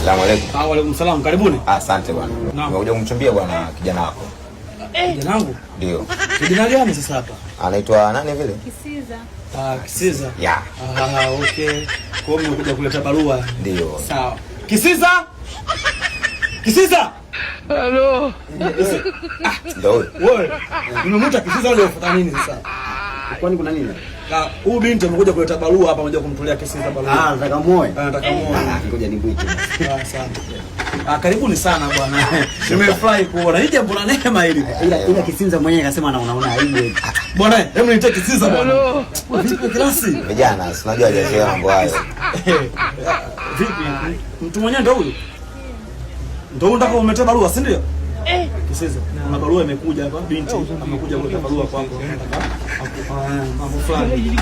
Asalamu alaykum. Wa alaykum salaam. Karibuni. Asante bwana. Nimekuja kumchumbia bwana kijana wako. Kijana wangu? Ndio. Kijana gani sasa hapa? Anaitwa nani vile? Kisiza. Kisiza. Yeah. Okay. Kwa hiyo nimekuja kuleta barua. Ndio. Sawa. Kisiza! Kisiza! Hello. Ndio. Wewe, nimemwita Kisiza leo ufuata nini sasa? Kwani kuna nini? Huyu binti amekuja kuleta barua hapa, amekuja kumtolea Kisiza barua. Nataka muoe. Nataka muoe. Ngoja nimwite. Asante. Karibuni sana bwana. Nimefurahi kuona. Hii jambo la neema hili. Ila Kisiza mwenyewe akasema unaona aibu. Bwana, hebu niite Kisiza bwana. Vipi klasi? Vijana, unajua hajazoea mambo hayo. Vipi? Mtu mwenyewe ndio huyu? Ndio unataka umetoa barua, si ndio? Kisiza, kuna barua imekuja hapa, binti amekuja kuleta barua kwako. Nataka mambo fulani.